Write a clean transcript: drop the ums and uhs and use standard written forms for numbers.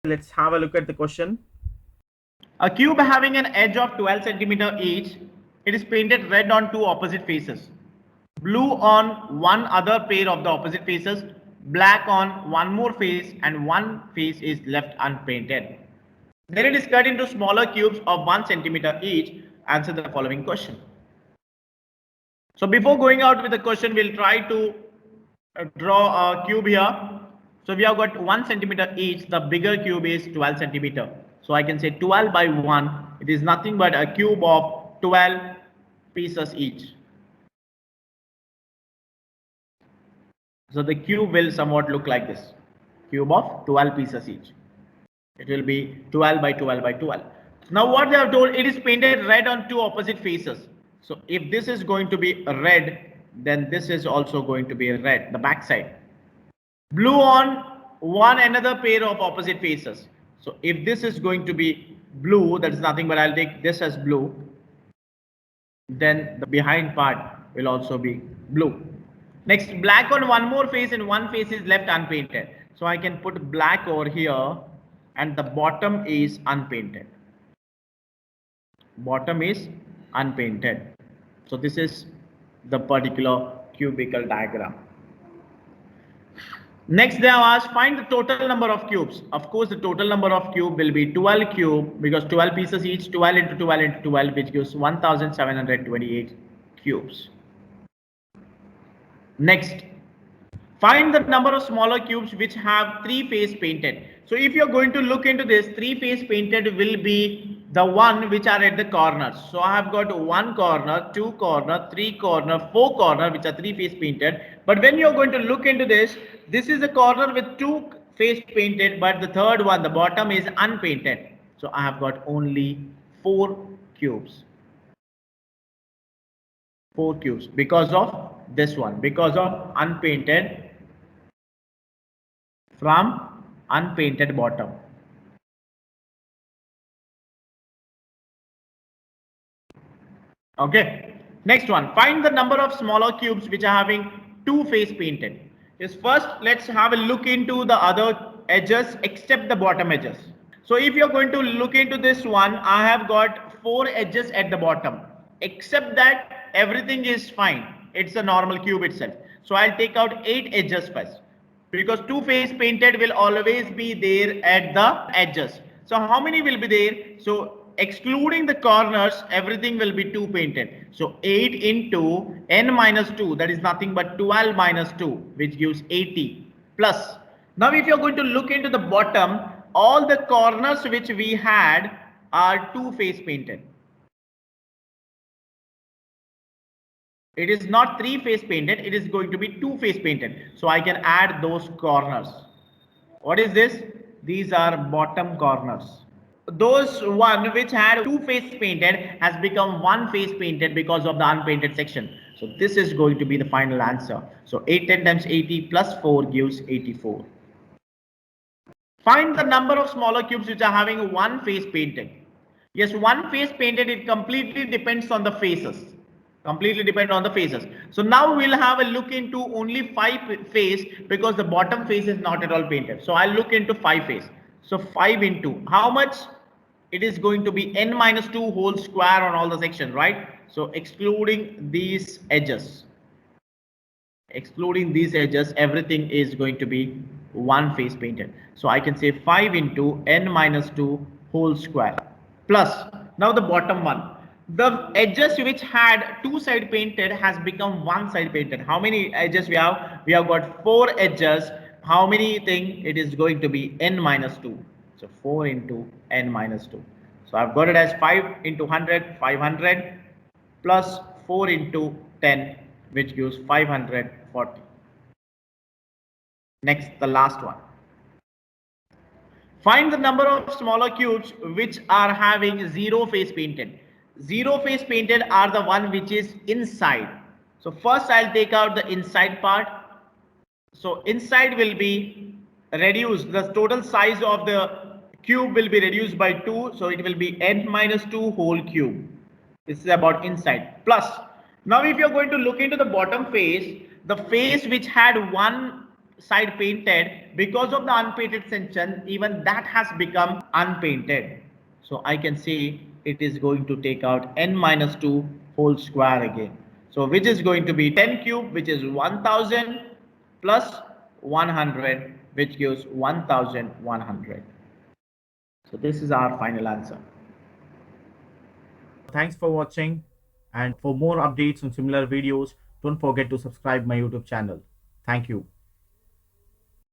Let's have a look at the question. A cube having an edge of 12 centimeter each, it is painted red on two opposite faces, blue on one other pair of the opposite faces, black on one more face, and one face is left unpainted. Then it is cut into smaller cubes of 1 centimeter each. Answer the following question. So before going out with the question, we'll try to draw a cube here. So we have got 1 centimeter each. The bigger cube is 12 centimeter. So I can say 12 by 1. It is nothing but a cube of 12 pieces each. So the cube will somewhat look like this. Cube of 12 pieces each. It will be 12 by 12 by 12. Now what they have told, it is painted red on two opposite faces. So if this is going to be red, then this is also going to be red, the back side. Blue on one another pair of opposite faces. So if this is going to be blue, that is nothing but I'll take this as blue. Then the behind part will also be blue. Next, black on one more face and one face is left unpainted. So I can put black over here and the bottom is unpainted. Bottom is unpainted. So this is the particular cubical diagram. Next, they have asked find the total number of cubes. Of course, the total number of cube will be 12 cube because 12 pieces each, 12 into 12 into 12, which gives 1728 cubes. Next, find the number of smaller cubes which have three face painted. So if you're going to look into this, three face painted will be the one which are at the corners. So I have got one corner, two corner, three corner, four corner which are three face painted. But when you're going to look into this is a corner with two face painted, but the third one, the bottom is unpainted. So I have got only 4 cubes. 4 cubes because of this one, because of unpainted from unpainted bottom. Okay, next one, find the number of smaller cubes which are having two face painted. Yes, first let's have a look into the other edges except the bottom edges. So if you're going to look into this one, I have got 4 edges at the bottom. Except that everything is fine. It's a normal cube itself. So I'll take out 8 edges first. Because two face painted will always be there at the edges. So how many will be there? So excluding the corners, everything will be 2 painted. So 8 into n minus 2, that is nothing but 12 minus 2, which gives 80 plus. Now if you're going to look into the bottom, all the corners which we had are 2 face painted. It is not 3 face painted, it is going to be 2 face painted. So I can add those corners. What is this? These are bottom corners. Those one which had 2 face painted has become 1 face painted because of the unpainted section. So this is going to be the final answer. So 810 times 80 plus 4 gives 84. Find the number of smaller cubes which are having 1 face painted. Yes, 1 face painted, it completely depends on the faces. Completely depend on the faces. So now we'll have a look into only 5 face because the bottom face is not at all painted. So I'll look into 5 face. So 5 into how much? It is going to be n minus 2 whole square on all the sections, right? So excluding these edges. Excluding these edges, everything is going to be 1 face painted. So I can say 5 into n minus 2 whole square plus now the bottom one. The edges which had 2 side painted has become 1 side painted. How many edges we have? We have got 4 edges. How many thing? It is going to be n minus 2. So 4 into n minus 2. So I've got it as 5 into 100, 500 plus 4 into 10, which gives 540. Next, the last one. Find the number of smaller cubes which are having 0 face painted. 0 face painted are the one which is inside. So first I'll take out the inside part. So inside will be reduced. The total size of the cube will be reduced by 2. So it will be n minus 2 whole cube. This is about inside. Plus, now if you're going to look into the bottom face, the face which had 1 side painted, because of the unpainted section, even that has become unpainted. So I can see it is going to take out n minus 2 whole square again. So which is going to be 10 cube, which is 1000 plus 100, which gives 1100. So this is our final answer. Thanks for watching, and for more updates on similar videos, don't forget to subscribe my YouTube channel. Thank you.